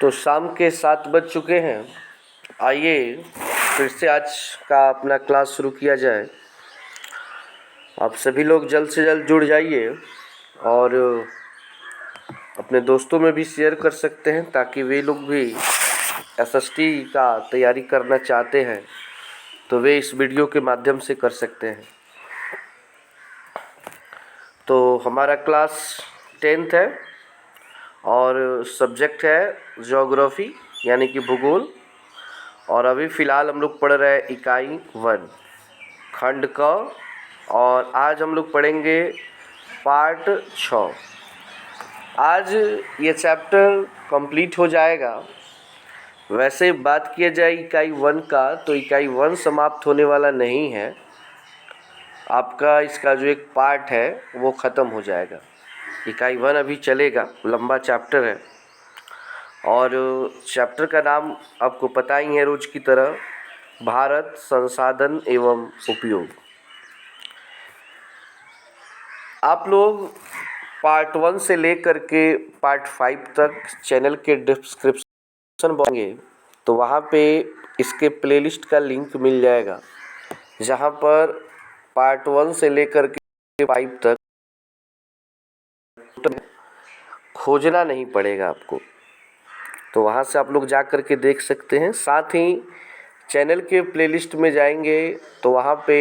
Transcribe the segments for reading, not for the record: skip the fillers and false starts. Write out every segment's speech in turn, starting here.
तो शाम के 7 बज चुके हैं। आइए फिर से आज का अपना क्लास शुरू किया जाए। आप सभी लोग जल्द से जल्द जुड़ जाइए और अपने दोस्तों में भी शेयर कर सकते हैं ताकि वे लोग भी एसएसटी का तैयारी करना चाहते हैं तो वे इस वीडियो के माध्यम से कर सकते हैं। तो हमारा क्लास 10th है और सब्जेक्ट है ज्योग्राफी यानी कि भूगोल। और अभी फ़िलहाल हम लोग पढ़ रहे हैं इकाई 1 खंड क। और आज हम लोग पढ़ेंगे पार्ट 6। आज ये चैप्टर कंप्लीट हो जाएगा। वैसे बात किया जाए इकाई 1 का तो इकाई 1 समाप्त होने वाला नहीं है। आपका इसका जो एक पार्ट है वो ख़त्म हो जाएगा। इकाई 1 अभी चलेगा, लंबा चैप्टर है। और चैप्टर का नाम आपको पता ही है रोज की तरह, भारत संसाधन एवं उपयोग। आप लोग पार्ट 1 से लेकर के पार्ट 5 तक चैनल के डिस्क्रिप्शन होंगे तो वहाँ पे इसके प्लेलिस्ट का लिंक मिल जाएगा, जहाँ पर पार्ट 1 से लेकर के 5 तक खोजना नहीं पड़ेगा आपको। तो वहाँ से आप लोग जा कर के देख सकते हैं। साथ ही चैनल के प्लेलिस्ट में जाएंगे तो वहाँ पे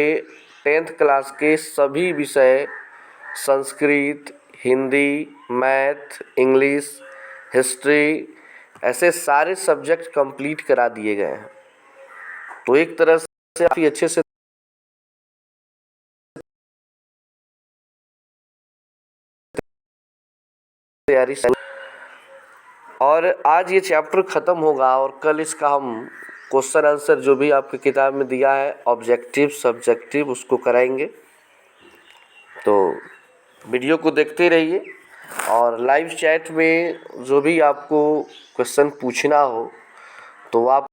10th क्लास के सभी विषय, Sanskrit, Hindi, math, English, history, ऐसे सारे सब्जेक्ट कंप्लीट करा दिए गए हैं। तो एक तरह से काफ़ी अच्छे से तैयारी। और आज ये चैप्टर ख़त्म होगा और कल इसका हम क्वेश्चन आंसर जो भी आपकी किताब में दिया है ऑब्जेक्टिव सब्जेक्टिव उसको कराएंगे। तो वीडियो को देखते रहिए और लाइव चैट में जो भी आपको क्वेश्चन पूछना हो तो आप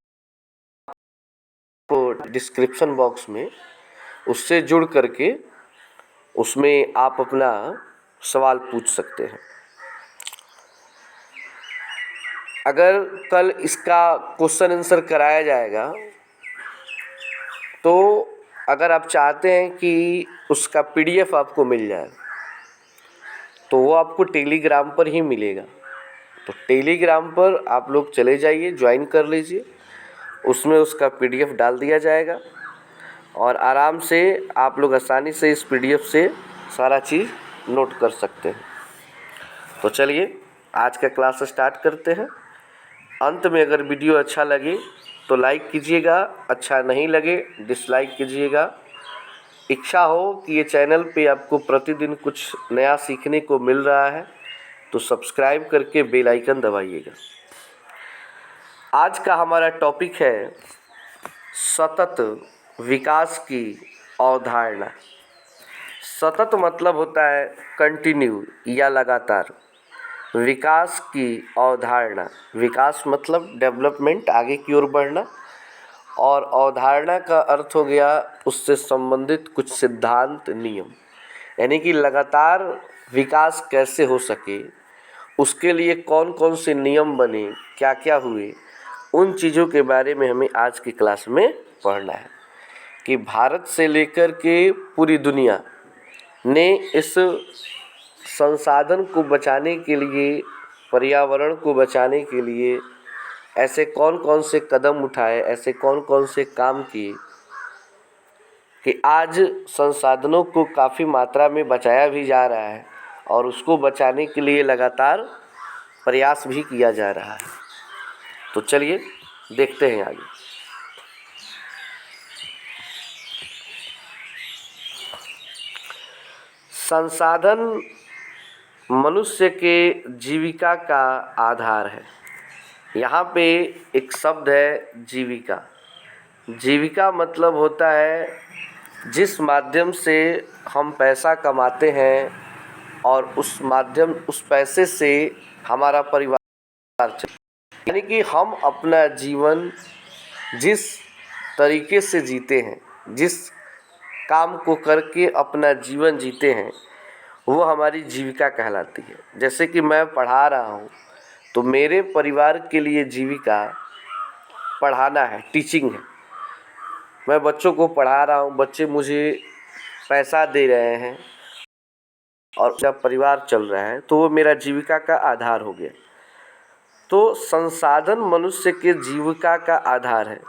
डिस्क्रिप्शन बॉक्स में उससे जुड़ करके उसमें आप अपना सवाल पूछ सकते हैं। अगर कल इसका क्वेश्चन आंसर कराया जाएगा तो अगर आप चाहते हैं कि उसका पीडीएफ आपको मिल जाए तो वो आपको टेलीग्राम पर ही मिलेगा। तो टेलीग्राम पर आप लोग चले जाइए, ज्वाइन कर लीजिए, उसमें उसका पीडीएफ डाल दिया जाएगा और आराम से आप लोग आसानी से इस पीडीएफ से सारा चीज़ नोट कर सकते हैं। तो चलिए आज का क्लास स्टार्ट करते हैं। अंत में अगर वीडियो अच्छा लगे तो लाइक कीजिएगा, अच्छा नहीं लगे डिसलाइक कीजिएगा। इच्छा हो कि ये चैनल पे आपको प्रतिदिन कुछ नया सीखने को मिल रहा है तो सब्सक्राइब करके बेल आइकन दबाइएगा। आज का हमारा टॉपिक है सतत विकास की अवधारणा। सतत मतलब होता है कंटिन्यू या लगातार। विकास की अवधारणा, विकास मतलब डेवलपमेंट, आगे की ओर बढ़ना। और अवधारणा का अर्थ हो गया उससे संबंधित कुछ सिद्धांत नियम, यानी कि लगातार विकास कैसे हो सके, उसके लिए कौन कौन से नियम बने, क्या क्या हुए, उन चीज़ों के बारे में हमें आज की क्लास में पढ़ना है कि भारत से लेकर के पूरी दुनिया ने इस संसाधन को बचाने के लिए, पर्यावरण को बचाने के लिए ऐसे कौन कौन से कदम उठाए, ऐसे कौन कौन से काम किए कि आज संसाधनों को काफ़ी मात्रा में बचाया भी जा रहा है और उसको बचाने के लिए लगातार प्रयास भी किया जा रहा है। तो चलिए देखते हैं आगे। संसाधन मनुष्य के जीविका का आधार है। यहाँ पे एक शब्द है जीविका। जीविका मतलब होता है जिस माध्यम से हम पैसा कमाते हैं और उस पैसे से हमारा परिवार चलता है। यानी कि हम अपना जीवन जिस तरीके से जीते हैं, जिस काम को करके अपना जीवन जीते हैं, वो हमारी जीविका कहलाती है। जैसे कि मैं पढ़ा रहा हूँ तो मेरे परिवार के लिए जीविका पढ़ाना है, टीचिंग है। मैं बच्चों को पढ़ा रहा हूँ, बच्चे मुझे पैसा दे रहे हैं और जब परिवार चल रहा है तो वो मेरा जीविका का आधार हो गया। तो संसाधन मनुष्य के जीविका का आधार है।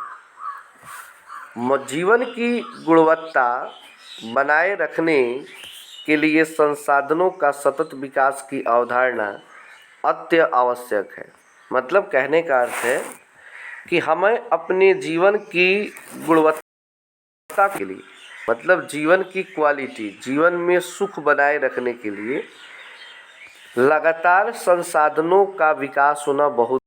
जीवन की गुणवत्ता बनाए रखने के लिए संसाधनों का सतत विकास की अवधारणा अत्य आवश्यक है। मतलब कहने का अर्थ है कि हमें अपने जीवन की गुणवत्ता के लिए, मतलब जीवन की क्वालिटी, जीवन में सुख बनाए रखने के लिए लगातार संसाधनों का विकास होना बहुत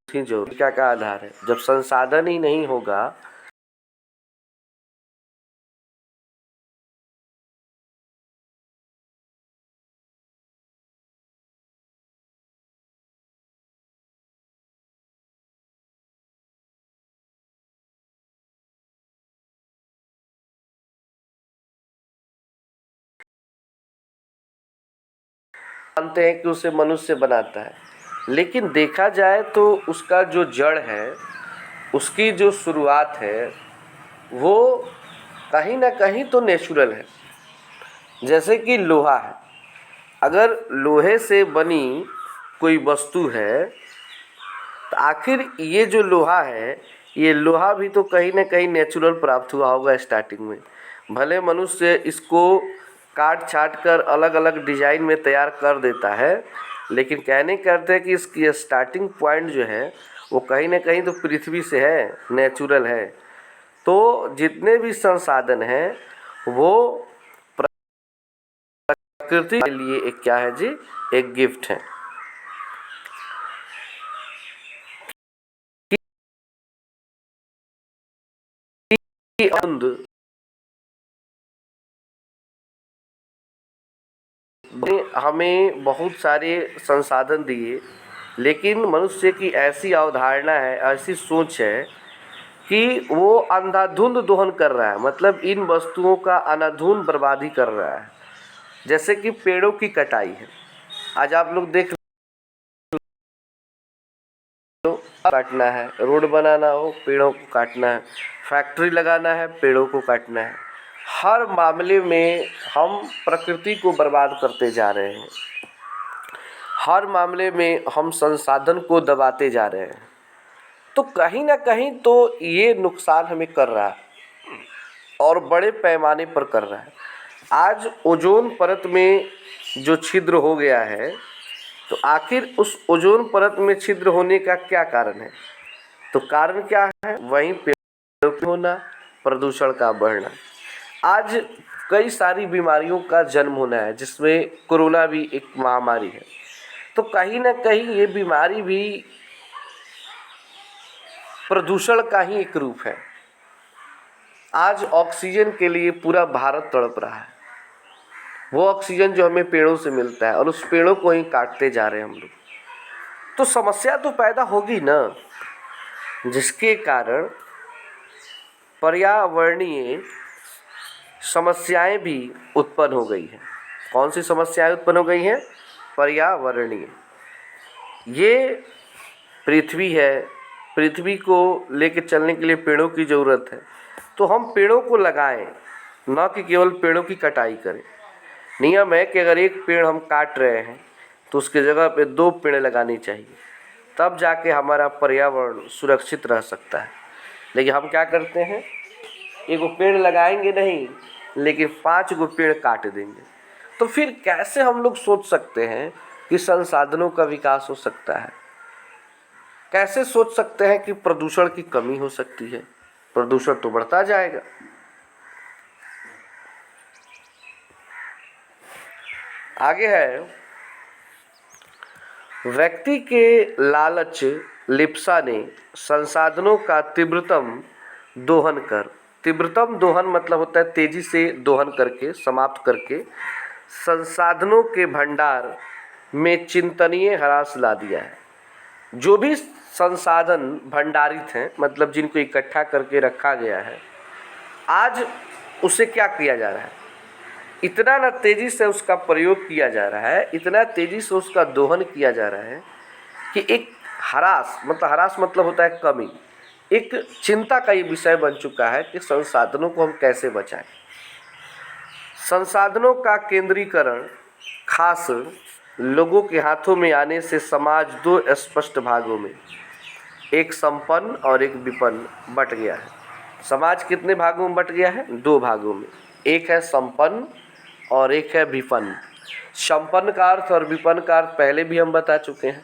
ही जरूरी का आधार है। जब संसाधन ही नहीं होगा मानते हैं कि उसे मनुष्य बनाता है, लेकिन देखा जाए तो उसका जो जड़ है, उसकी जो शुरुआत है, वो कहीं ना कहीं तो नेचुरल है। जैसे कि लोहा है, अगर लोहे से बनी कोई वस्तु है तो आखिर ये जो लोहा है, ये लोहा भी तो कहीं ना कहीं नेचुरल प्राप्त हुआ होगा स्टार्टिंग में। भले मनुष्य इसको काट छाट कर अलग अलग डिजाइन में तैयार कर देता है, लेकिन कहने करते हैं कि इसकी स्टार्टिंग पॉइंट जो है वो कहीं ना कहीं तो पृथ्वी से है, नेचुरल है। तो जितने भी संसाधन हैं वो प्रकृति के लिए एक क्या है जी, एक गिफ्ट है। अंध ने हमें बहुत सारे संसाधन दिए, लेकिन मनुष्य की ऐसी अवधारणा है, ऐसी सोच है कि वो अंधाधुंध दोहन कर रहा है, मतलब इन वस्तुओं का अंधाधुंध बर्बादी कर रहा है। जैसे कि पेड़ों की कटाई है, आज आप लोग देख लो, काटना है, रोड बनाना हो पेड़ों को काटना है, फैक्ट्री लगाना है पेड़ों को काटना है। हर मामले में हम प्रकृति को बर्बाद करते जा रहे हैं, हर मामले में हम संसाधन को दबाते जा रहे हैं। तो कहीं ना कहीं तो ये नुकसान हमें कर रहा है और बड़े पैमाने पर कर रहा है। आज ओजोन परत में जो छिद्र हो गया है, तो आखिर उस ओजोन परत में छिद्र होने का क्या कारण है? तो कारण क्या है? वहीं पेड़ों का होना, प्रदूषण का बढ़ना। आज कई सारी बीमारियों का जन्म होना है, जिसमें कोरोना भी एक महामारी है। तो कहीं ना कहीं ये बीमारी भी प्रदूषण का ही एक रूप है। आज ऑक्सीजन के लिए पूरा भारत तड़प रहा है, वो ऑक्सीजन जो हमें पेड़ों से मिलता है, और उस पेड़ों को ही काटते जा रहे हैं हम लोग। तो समस्या तो पैदा होगी ना, जिसके कारण पर्यावरणीय समस्याएं भी उत्पन्न हो गई हैं। कौन सी समस्याएं उत्पन्न हो गई हैं? पर्यावरणीय। ये पृथ्वी है, पृथ्वी को लेकर चलने के लिए पेड़ों की ज़रूरत है। तो हम पेड़ों को लगाएं, न कि केवल पेड़ों की कटाई करें। नियम है कि अगर एक पेड़ हम काट रहे हैं तो उसके जगह पे 2 पेड़ लगानी चाहिए, तब जाके हमारा पर्यावरण सुरक्षित रह सकता है। लेकिन हम क्या करते हैं, एगो पेड़ लगाएंगे नहीं, लेकिन 5 गो पेड़ काट देंगे। तो फिर कैसे हम लोग सोच सकते हैं कि संसाधनों का विकास हो सकता है? कैसे सोच सकते हैं कि प्रदूषण की कमी हो सकती है? प्रदूषण तो बढ़ता जाएगा। आगे है, व्यक्ति के लालच लिप्सा ने संसाधनों का तीव्रतम दोहन कर, तीव्रतम दोहन मतलब होता है तेजी से दोहन करके, समाप्त करके, संसाधनों के भंडार में चिंतनीय ह्रास ला दिया है। जो भी संसाधन भंडारित हैं, मतलब जिनको इकट्ठा करके रखा गया है, आज उसे क्या किया जा रहा है, इतना न तेज़ी से उसका प्रयोग किया जा रहा है, इतना तेज़ी से उसका दोहन किया जा रहा है कि एक ह्रास मतलब होता है कमी, एक चिंता का ये विषय बन चुका है कि संसाधनों को हम कैसे बचाएं। संसाधनों का केंद्रीकरण खास लोगों के हाथों में आने से समाज दो स्पष्ट भागों में, एक संपन्न और एक विपन्न बट गया है। समाज कितने भागों में बट गया है? दो भागों में, एक है संपन्न और एक है विपन्न। संपन्न का अर्थ और विपन्न का अर्थ पहले भी हम बता चुके हैं।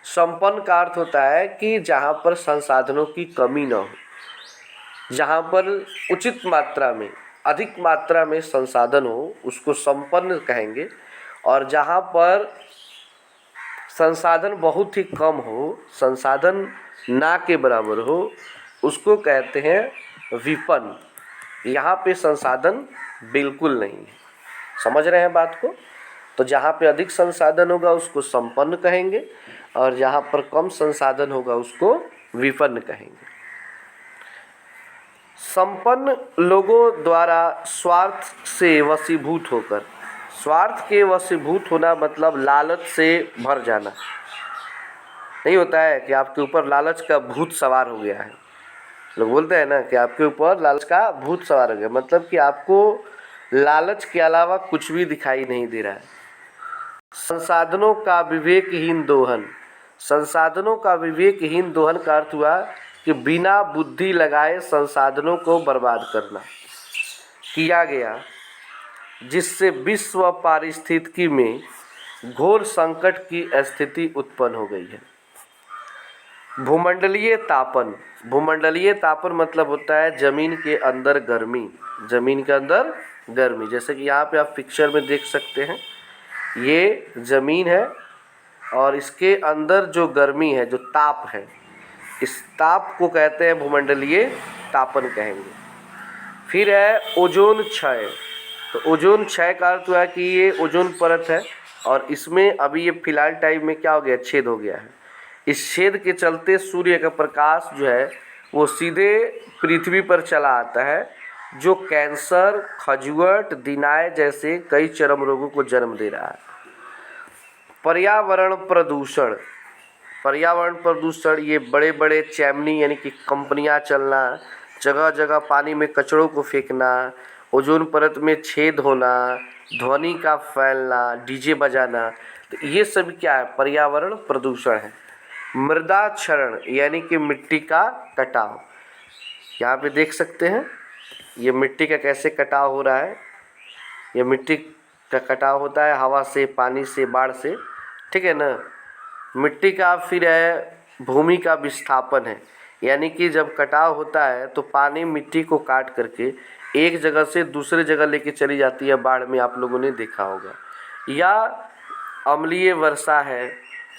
संपन्न का अर्थ होता है कि जहाँ पर संसाधनों की कमी न हो, जहाँ पर उचित मात्रा में, अधिक मात्रा में संसाधन हो, उसको संपन्न कहेंगे। और जहाँ पर संसाधन बहुत ही कम हो, संसाधन ना के बराबर हो, उसको कहते हैं विपन्न। यहाँ पे संसाधन बिल्कुल नहीं है। समझ रहे हैं बात को? तो जहाँ पे अधिक संसाधन होगा उसको संपन्न कहेंगे, और जहाँ पर कम संसाधन होगा उसको विपन्न कहेंगे। संपन्न लोगों द्वारा स्वार्थ से वशीभूत होकर, स्वार्थ के वशीभूत होना मतलब लालच से भर जाना। नहीं होता है कि आपके ऊपर लालच का भूत सवार हो गया है, लोग बोलते हैं ना कि आपके ऊपर लालच का भूत सवार हो गया, मतलब कि आपको लालच के अलावा कुछ भी दिखाई नहीं दे रहा है। संसाधनों का विवेकहीन दोहन, संसाधनों का विवेकहीन दोहन का अर्थ हुआ कि बिना बुद्धि लगाए संसाधनों को बर्बाद करना किया गया, जिससे विश्व पारिस्थितिकी में घोर संकट की स्थिति उत्पन्न हो गई है। भूमंडलीय तापन, भूमंडलीय तापन मतलब होता है जमीन के अंदर गर्मी, जमीन के अंदर गर्मी। जैसे कि यहाँ पे आप पिक्चर में देख सकते हैं, ये जमीन है और इसके अंदर जो गर्मी है, जो ताप है, इस ताप को कहते हैं भूमंडलीय तापन कहेंगे। फिर है ओजोन क्षय। तो ओजोन क्षय का अर्थ हुआ कि ये ओजोन परत है और इसमें अभी ये फिलहाल टाइम में क्या हो गया, छेद हो गया है। इस छेद के चलते सूर्य का प्रकाश जो है वो सीधे पृथ्वी पर चला आता है, जो कैंसर, खजुआट, दिनाय जैसे कई चरम रोगों को जन्म दे रहा है। पर्यावरण प्रदूषण, पर्यावरण प्रदूषण ये बड़े बड़े चैमनी यानी कि कंपनियां चलना, जगह जगह पानी में कचड़ों को फेंकना, ओजोन परत में छेद होना, ध्वनि का फैलना, डीजे बजाना, तो ये सब क्या है, पर्यावरण प्रदूषण है। मृदा क्षरण यानी कि मिट्टी का कटाव, यहाँ पे देख सकते हैं ये मिट्टी का कैसे कटाव हो रहा है। ये मिट्टी का कटाव होता है हवा से, पानी से, बाढ़ से, ठीक है ना। मिट्टी का फिर है भूमि का विस्थापन है, यानी कि जब कटाव होता है तो पानी मिट्टी को काट करके एक जगह से दूसरे जगह लेके चली जाती है, बाढ़ में आप लोगों ने देखा होगा। या अम्लीय वर्षा है।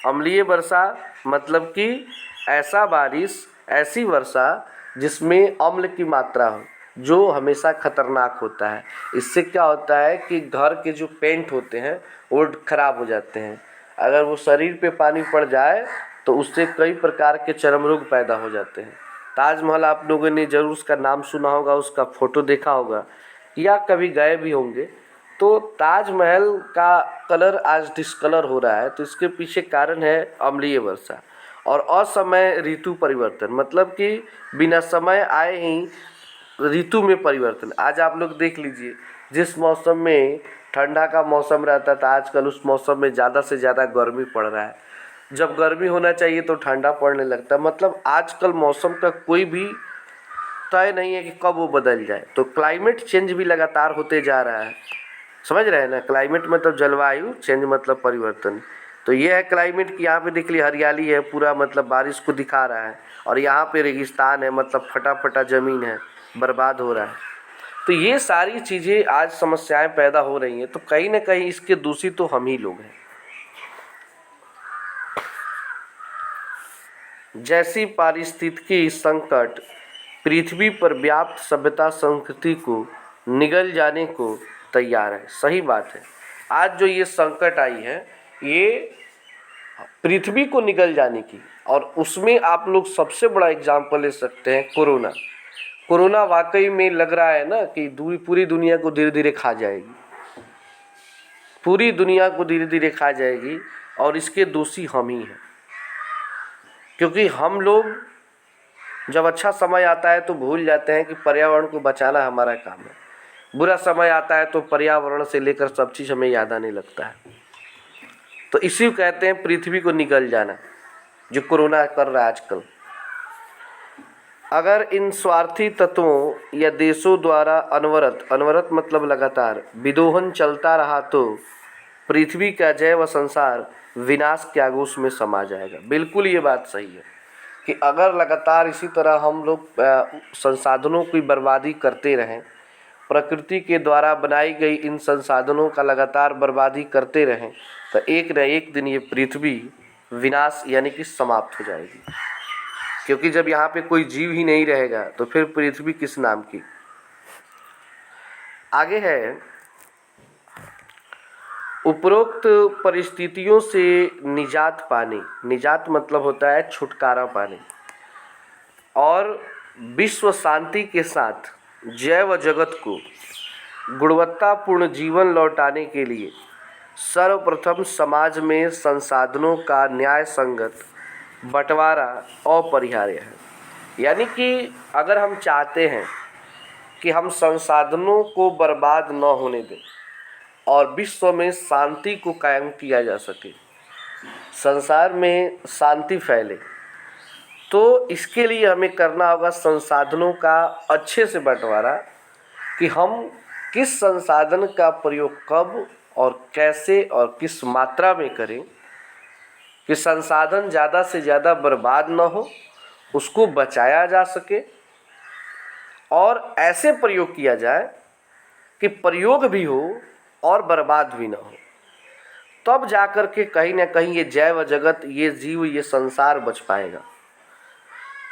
अम्लीय वर्षा मतलब कि ऐसा बारिश, ऐसी वर्षा जिसमें अम्ल की मात्रा हो, जो हमेशा खतरनाक होता है। इससे क्या होता है कि घर के जो पेंट होते हैं वो खराब हो जाते हैं। अगर वो शरीर पे पानी पड़ जाए तो उससे कई प्रकार के चर्म रोग पैदा हो जाते हैं। ताजमहल आप लोगों ने ज़रूर उसका नाम सुना होगा, उसका फ़ोटो देखा होगा या कभी गए भी होंगे। तो ताजमहल का कलर आज डिस्कलर हो रहा है, तो इसके पीछे कारण है अम्लीय वर्षा और असमय ऋतु परिवर्तन, मतलब कि बिना समय आए ही ऋतु में परिवर्तन। आज आप लोग देख लीजिए, जिस मौसम में ठंडा का मौसम रहता था, आजकल उस मौसम में ज़्यादा से ज़्यादा गर्मी पड़ रहा है। जब गर्मी होना चाहिए तो ठंडा पड़ने लगता है। मतलब आजकल मौसम का कोई भी तय नहीं है कि कब वो बदल जाए। तो क्लाइमेट चेंज भी लगातार होते जा रहा है, समझ रहे हैं ना। क्लाइमेट मतलब जलवायु, चेंज मतलब परिवर्तन। तो ये है क्लाइमेट कि यहाँ पे देख लीजिए हरियाली है पूरा, मतलब बारिश को दिखा रहा है, और यहाँ पे रेगिस्तान है, मतलब फटा फटा ज़मीन है, बर्बाद हो रहा है। तो ये सारी चीज़ें आज समस्याएं पैदा हो रही हैं, तो कहीं ना कहीं इसके दोषी तो हम ही लोग हैं। जैसी पारिस्थितिकी संकट पृथ्वी पर व्याप्त सभ्यता संस्कृति को निगल जाने को तैयार है। सही बात है। आज जो ये संकट आई है, ये पृथ्वी को निगल जाने की। और उसमें आप लोग सबसे बड़ा एग्जाम्पल ले सकते हैं कोरोना। कोरोना वाकई में लग रहा है ना कि पूरी दुनिया को धीरे धीरे खा जाएगी, पूरी दुनिया को धीरे धीरे खा जाएगी। और इसके दोषी हम ही हैं, क्योंकि हम लोग जब अच्छा समय आता है तो भूल जाते हैं कि पर्यावरण को बचाना हमारा काम है। बुरा समय आता है तो पर्यावरण से लेकर सब चीज़ हमें याद आने लगता है। तो इसी को कहते हैं पृथ्वी को निगल जाना, जो कोरोना कर रहा है आजकल। अगर इन स्वार्थी तत्वों या देशों द्वारा अनवरत मतलब लगातार विदोहन चलता रहा तो पृथ्वी का जैव संसार विनाश के आगोश में समा जाएगा। बिल्कुल ये बात सही है कि अगर लगातार इसी तरह हम लोग संसाधनों की बर्बादी करते रहें, प्रकृति के द्वारा बनाई गई इन संसाधनों का लगातार बर्बादी करते रहें, तो एक न एक दिन ये पृथ्वी विनाश यानी कि समाप्त हो जाएगी। क्योंकि जब यहाँ पे कोई जीव ही नहीं रहेगा तो फिर पृथ्वी किस नाम की। आगे है, उपरोक्त परिस्थितियों से निजात पाने, निजात मतलब होता है छुटकारा पाने, और विश्व शांति के साथ जैव जगत को गुणवत्तापूर्ण जीवन लौटाने के लिए सर्वप्रथम समाज में संसाधनों का न्याय संगत बंटवारा अपरिहार्य है। यानी कि अगर हम चाहते हैं कि हम संसाधनों को बर्बाद न होने दें और विश्व में शांति को कायम किया जा सके, संसार में शांति फैले, तो इसके लिए हमें करना होगा संसाधनों का अच्छे से बंटवारा, कि हम किस संसाधन का प्रयोग कब और कैसे और किस मात्रा में करें कि संसाधन ज़्यादा से ज़्यादा बर्बाद न हो, उसको बचाया जा सके और ऐसे प्रयोग किया जाए कि प्रयोग भी हो और बर्बाद भी न हो। तब जाकर के कहीं ना कहीं ये जैव जगत, ये जीव, ये संसार बच पाएगा।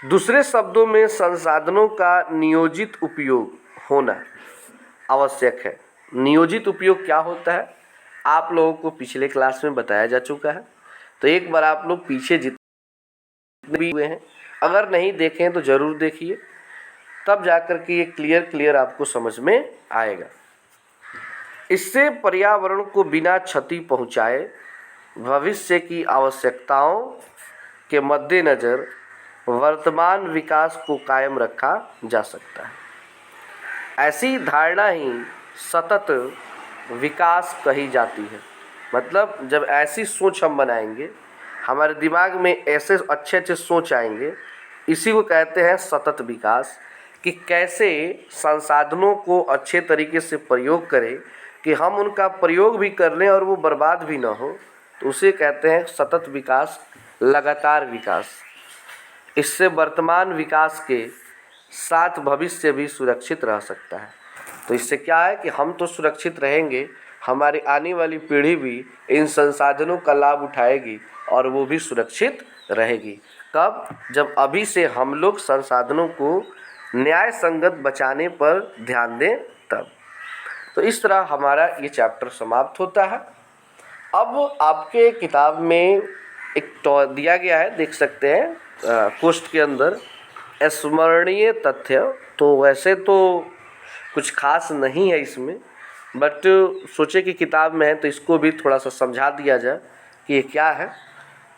दूसरे शब्दों में संसाधनों का नियोजित उपयोग होना आवश्यक है। नियोजित उपयोग क्या होता है आप लोगों को पिछले क्लास में बताया जा चुका है, तो एक बार आप लोग पीछे जितने भी हुए हैं अगर नहीं देखें तो ज़रूर देखिए, तब जाकर के ये क्लियर आपको समझ में आएगा। इससे पर्यावरण को बिना क्षति पहुंचाए भविष्य की आवश्यकताओं के मद्देनज़र वर्तमान विकास को कायम रखा जा सकता है। ऐसी धारणा ही सतत विकास कही जाती है। मतलब जब ऐसी सोच हम बनाएंगे, हमारे दिमाग में ऐसे अच्छे सोच आएंगे, इसी को कहते हैं सतत विकास, कि कैसे संसाधनों को अच्छे तरीके से प्रयोग करें कि हम उनका प्रयोग भी कर लें और वो बर्बाद भी ना हो, तो उसे कहते हैं सतत विकास, लगातार विकास। इससे वर्तमान विकास के साथ भविष्य भी सुरक्षित रह सकता है। तो इससे क्या है कि हम तो सुरक्षित रहेंगे, हमारी आने वाली पीढ़ी भी इन संसाधनों का लाभ उठाएगी और वो भी सुरक्षित रहेगी। कब? जब अभी से हम लोग संसाधनों को न्याय संगत बचाने पर ध्यान दें तब। तो इस तरह हमारा ये चैप्टर समाप्त होता है। अब आपके किताब में एक दिया गया है, देख सकते हैं कोष्ठ के अंदर, स्मरणीय तथ्य। तो वैसे तो कुछ खास नहीं है इसमें, बट सोचे कि किताब में है तो इसको भी थोड़ा सा समझा दिया जाए कि ये क्या है,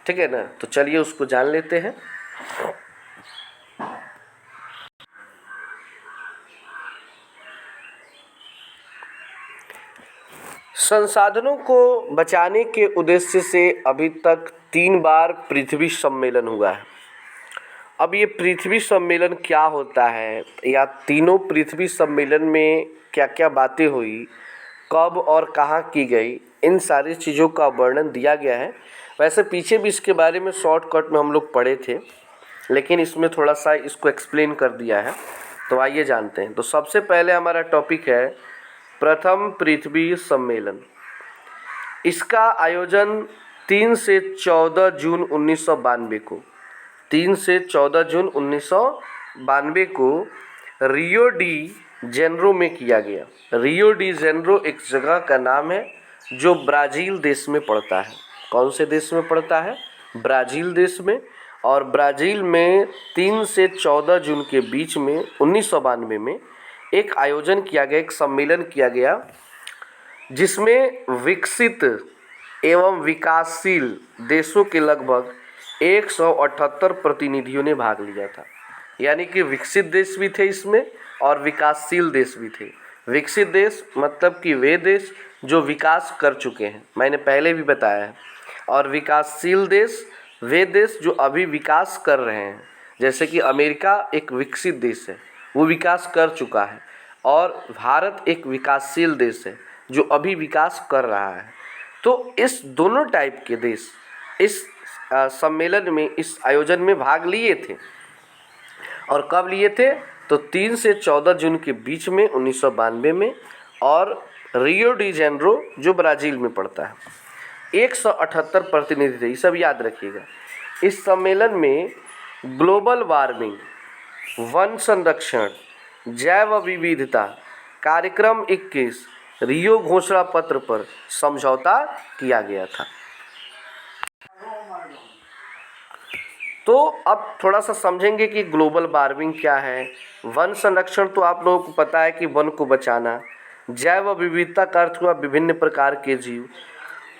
ठीक है ना। तो चलिए उसको जान लेते हैं। संसाधनों को बचाने के उद्देश्य से अभी तक 3 बार पृथ्वी सम्मेलन हुआ है। अब ये पृथ्वी सम्मेलन क्या होता है, या तीनों पृथ्वी सम्मेलन में क्या क्या बातें हुई, कब और कहाँ की गई, इन सारी चीज़ों का वर्णन दिया गया है। वैसे पीछे भी इसके बारे में शॉर्टकट में हम लोग पढ़े थे, लेकिन इसमें थोड़ा सा इसको एक्सप्लेन कर दिया है। तो आइए जानते हैं। तो सबसे पहले हमारा टॉपिक है प्रथम पृथ्वी सम्मेलन। इसका आयोजन 3 से 14 जून 1992 को 3 से 14 जून 1992 को रियो डी जेनरो में किया गया। रियो डी जेनरो एक जगह का नाम है जो ब्राज़ील देश में पड़ता है। कौन से देश में पड़ता है? ब्राज़ील देश में। और ब्राज़ील में 3 से 14 जून के बीच में 1992 में एक आयोजन किया गया, एक सम्मेलन किया गया, जिसमें विकसित एवं विकासशील देशों के लगभग 178 प्रतिनिधियों ने भाग लिया था। यानी कि विकसित देश भी थे इसमें और विकासशील देश भी थे। विकसित देश मतलब कि वे देश जो विकास कर चुके हैं, मैंने पहले भी बताया है, और विकासशील देश वे देश जो अभी विकास कर रहे हैं। जैसे कि अमेरिका एक विकसित देश है, वो विकास कर चुका है, और भारत एक विकासशील देश है जो अभी विकास कर रहा है। तो इस दोनों टाइप के देश इस सम्मेलन में, इस आयोजन में भाग लिए थे। और कब लिए थे? तो 3 से 14 जून के बीच में 1992 में, और रियो डी जेनेरो जो ब्राज़ील में पड़ता है। 178 प्रतिनिधि थे, ये सब याद रखिएगा। इस सम्मेलन में ग्लोबल वार्मिंग, वन संरक्षण, जैव विविधता, कार्यक्रम 21, रियो घोषणा पत्र पर समझौता किया गया था। तो अब थोड़ा सा समझेंगे कि ग्लोबल वार्मिंग क्या है। वन संरक्षण तो आप लोगों को पता है कि वन को बचाना। जैव विविधता का अर्थ हुआ विभिन्न प्रकार के जीव।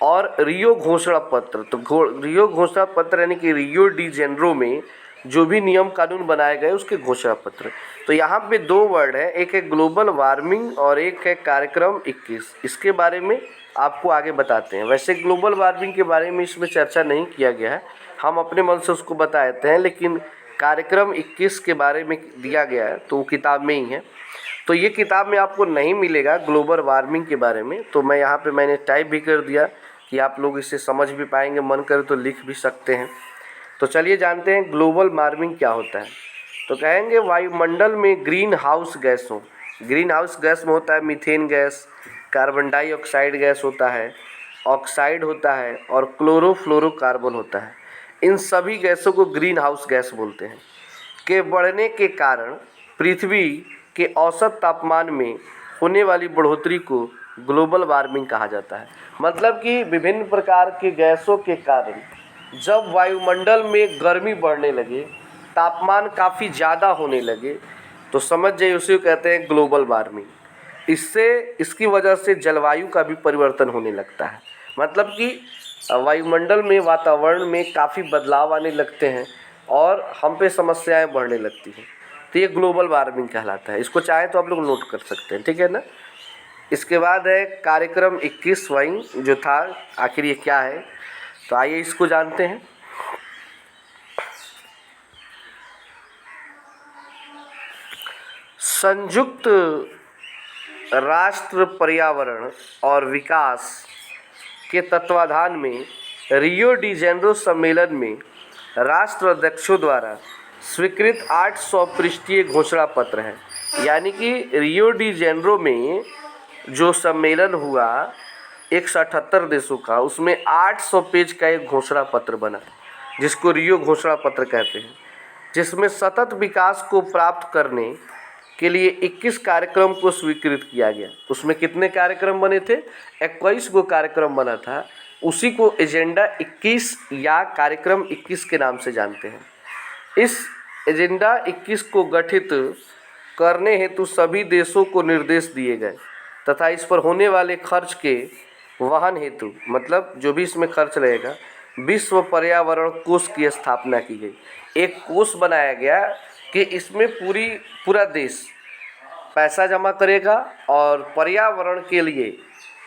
और रियो घोषणा पत्र, तो रियो घोषणा पत्र यानी कि रियो डी जेनेरो में जो भी नियम कानून बनाए गए उसके घोषणा पत्र। तो यहाँ पे 2 वर्ड है, एक है ग्लोबल वार्मिंग और एक है कार्यक्रम 21। इसके बारे में आपको आगे बताते हैं। वैसे ग्लोबल वार्मिंग के बारे में इसमें चर्चा नहीं किया गया है, हम अपने मन से उसको बता देते हैं, लेकिन कार्यक्रम 21 के बारे में दिया गया है तो वो किताब में ही है। तो ये किताब में आपको नहीं मिलेगा ग्लोबल वार्मिंग के बारे में, तो मैं यहाँ पे मैंने टाइप भी कर दिया कि आप लोग इसे समझ भी पाएंगे, मन करे तो लिख भी सकते हैं। तो चलिए जानते हैं ग्लोबल वार्मिंग क्या होता है। तो कहेंगे वायुमंडल में ग्रीन हाउस गैसों, ग्रीन हाउस गैस में होता है methane gas, carbon dioxide gas होता है, ऑक्साइड होता है और क्लोरोफ्लोरोकार्बन होता है। इन सभी गैसों को ग्रीन हाउस गैस बोलते हैं। के बढ़ने के कारण पृथ्वी के औसत तापमान में होने वाली बढ़ोतरी को ग्लोबल वार्मिंग कहा जाता है। मतलब कि विभिन्न प्रकार के गैसों के कारण जब वायुमंडल में गर्मी बढ़ने लगे, तापमान काफ़ी ज़्यादा होने लगे, तो समझ जाइए उसे कहते हैं ग्लोबल वार्मिंग। इसकी वजह से जलवायु का भी परिवर्तन होने लगता है। मतलब कि वायुमंडल में, वातावरण में काफ़ी बदलाव आने लगते हैं और हम पे समस्याएं बढ़ने लगती हैं। तो ये ग्लोबल वार्मिंग कहलाता है। इसको चाहे तो आप लोग नोट कर सकते हैं, ठीक है ना। इसके बाद है कार्यक्रम 21 वही जो था, आखिर ये क्या है, तो आइए इसको जानते हैं। संयुक्त राष्ट्र पर्यावरण और विकास के तत्वाधान में रियो डी जेनेरो सम्मेलन में राष्ट्र अध्यक्षों द्वारा स्वीकृत 800 पृष्ठीय घोषणा पत्र है। यानी कि रियो डी जेनेरो में जो सम्मेलन हुआ 178 देशों का, उसमें 800 पेज का एक घोषणा पत्र बना जिसको रियो घोषणा पत्र कहते हैं, जिसमें सतत विकास को प्राप्त करने के लिए 21 कार्यक्रम को स्वीकृत किया गया। उसमें कितने कार्यक्रम बने थे? 21 गो कार्यक्रम बना था। उसी को एजेंडा 21 या कार्यक्रम 21 के नाम से जानते हैं। इस एजेंडा 21 को गठित करने हेतु सभी देशों को निर्देश दिए गए तथा इस पर होने वाले खर्च के वहन हेतु, मतलब जो भी इसमें खर्च लगेगा, विश्व पर्यावरण कोष की स्थापना की गई। एक कोष बनाया गया कि इसमें पूरा देश पैसा जमा करेगा और पर्यावरण के लिए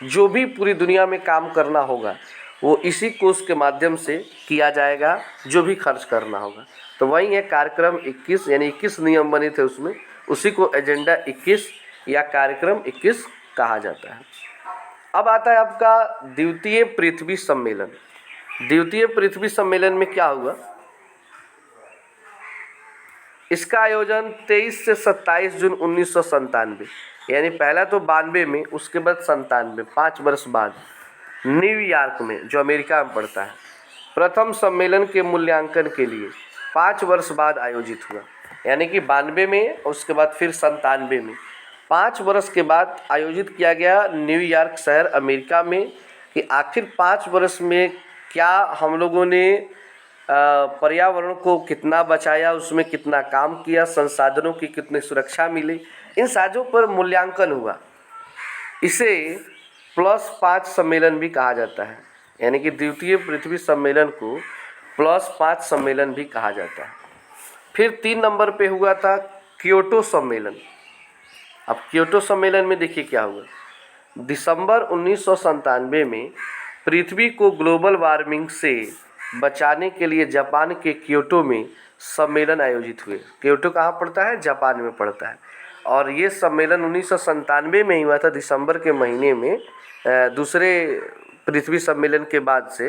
जो भी पूरी दुनिया में काम करना होगा वो इसी कोष के माध्यम से किया जाएगा, जो भी खर्च करना होगा। तो वही है कार्यक्रम 21, यानी 21 नियम बने थे उसमें, उसी को एजेंडा 21 या कार्यक्रम 21 कहा जाता है। अब आता है आपका द्वितीय पृथ्वी सम्मेलन। द्वितीय पृथ्वी सम्मेलन में क्या हुआ? इसका आयोजन 23 से 27 जून 1997, यानी पहला तो 92 में, उसके बाद 97, 5 वर्ष बाद न्यूयॉर्क में, जो अमेरिका में पड़ता है, प्रथम सम्मेलन के मूल्यांकन के लिए 5 वर्ष बाद आयोजित हुआ। यानी कि 92 में, उसके बाद फिर 97 में, 5 वर्ष के बाद आयोजित किया गया न्यूयॉर्क शहर अमेरिका में, कि आखिर 5 वर्ष में क्या हम लोगों ने पर्यावरण को कितना बचाया, उसमें कितना काम किया, संसाधनों की कितनी सुरक्षा मिली, इन साजों पर मूल्यांकन हुआ। इसे +5 सम्मेलन भी कहा जाता है, यानी कि द्वितीय पृथ्वी सम्मेलन को +5 सम्मेलन भी कहा जाता है। फिर 3 नंबर पे हुआ था क्योटो सम्मेलन। अब क्योटो सम्मेलन में देखिए क्या हुआ। दिसंबर 1997 में पृथ्वी को ग्लोबल वार्मिंग से बचाने के लिए जापान के क्योटो में सम्मेलन आयोजित हुए। क्योटो कहाँ पड़ता है? जापान में पड़ता है। और ये सम्मेलन 1997 में ही हुआ था, दिसंबर के महीने में, दूसरे पृथ्वी सम्मेलन के बाद से,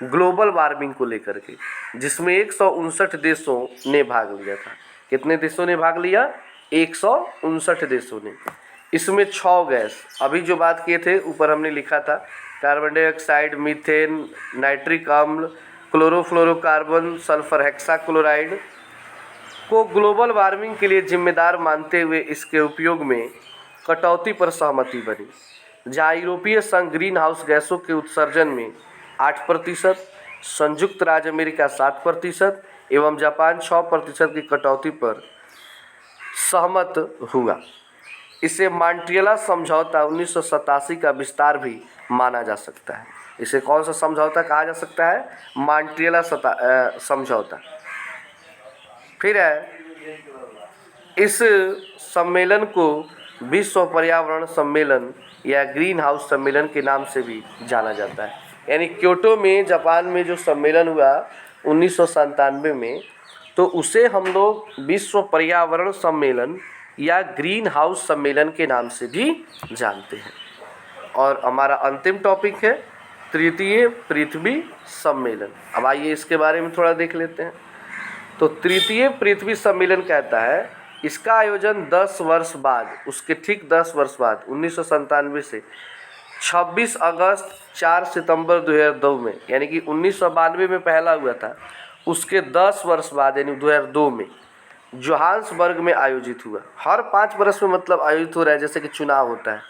ग्लोबल वार्मिंग को लेकर के, जिसमें 159 देशों ने भाग लिया था। कितने देशों ने भाग लिया? 159 देशों ने। इसमें 6 गैस, अभी जो बात किए थे ऊपर हमने लिखा था, कार्बन डाइऑक्साइड, मीथेन, नाइट्रिक अम्ल, क्लोरोफ्लोरोकार्बन, सल्फर हेक्साक्लोराइड को ग्लोबल वार्मिंग के लिए जिम्मेदार मानते हुए इसके उपयोग में कटौती पर सहमति बनी, जहाँ यूरोपीय संघ ग्रीन हाउस गैसों के उत्सर्जन में 8%, संयुक्त राज्य अमेरिका 7% एवं जापान 6% की कटौती पर सहमत हुआ। इसे मॉन्ट्रियल समझौता 1987 का विस्तार भी माना जा सकता है। इसे कौन सा समझौता कहा जा सकता है? मॉन्ट्रियल समझौता। फिर है, इस सम्मेलन को विश्व पर्यावरण सम्मेलन या ग्रीन हाउस सम्मेलन के नाम से भी जाना जाता है। यानी क्योटो में, जापान में जो सम्मेलन हुआ 1997 में, तो उसे हम लोग विश्व पर्यावरण सम्मेलन या ग्रीन हाउस सम्मेलन के नाम से भी जानते हैं। और हमारा अंतिम टॉपिक है तृतीय पृथ्वी सम्मेलन। अब आइए इसके बारे में थोड़ा देख लेते हैं। तो तृतीय पृथ्वी सम्मेलन कहता है, इसका आयोजन 10 वर्ष बाद, उसके ठीक 10 वर्ष बाद 1997 से 26 अगस्त 4 सितंबर 2002 में, यानी कि 1992 में पहला हुआ था, उसके 10 वर्ष बाद यानी 2002 में जोहान्सबर्ग में आयोजित हुआ। हर 5 वर्ष में मतलब आयोजित हो रहा है, जैसे कि चुनाव होता है।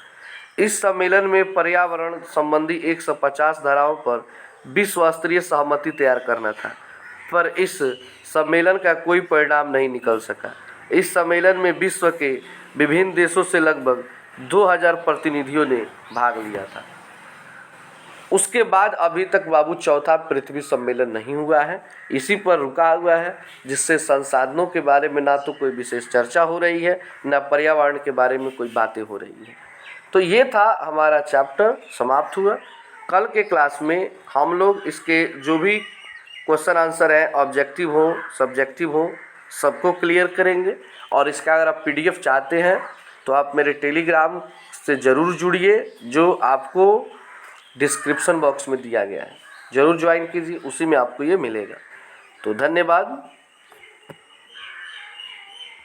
इस सम्मेलन में पर्यावरण संबंधी 150 धाराओं पर विश्व स्तरीय सहमति तैयार करना था, पर इस सम्मेलन का कोई परिणाम नहीं निकल सका। इस सम्मेलन में विश्व के विभिन्न देशों से लगभग 2000 प्रतिनिधियों ने भाग लिया था। उसके बाद अभी तक बाबू चौथा पृथ्वी सम्मेलन नहीं हुआ है, इसी पर रुका हुआ है, जिससे संसाधनों के बारे में ना तो कोई विशेष चर्चा हो रही है, ना पर्यावरण के बारे में कोई बातें हो रही हैं। तो ये था हमारा चैप्टर, समाप्त हुआ। कल के क्लास में हम लोग इसके जो भी क्वेश्चन आंसर है, ऑब्जेक्टिव हो सब्जेक्टिव हो, सबको क्लियर करेंगे। और इसका अगर आप PDF चाहते हैं तो आप मेरे टेलीग्राम से ज़रूर जुड़िए, जो आपको डिस्क्रिप्शन बॉक्स में दिया गया है, ज़रूर ज्वाइन कीजिए, उसी में आपको ये मिलेगा। तो धन्यवाद।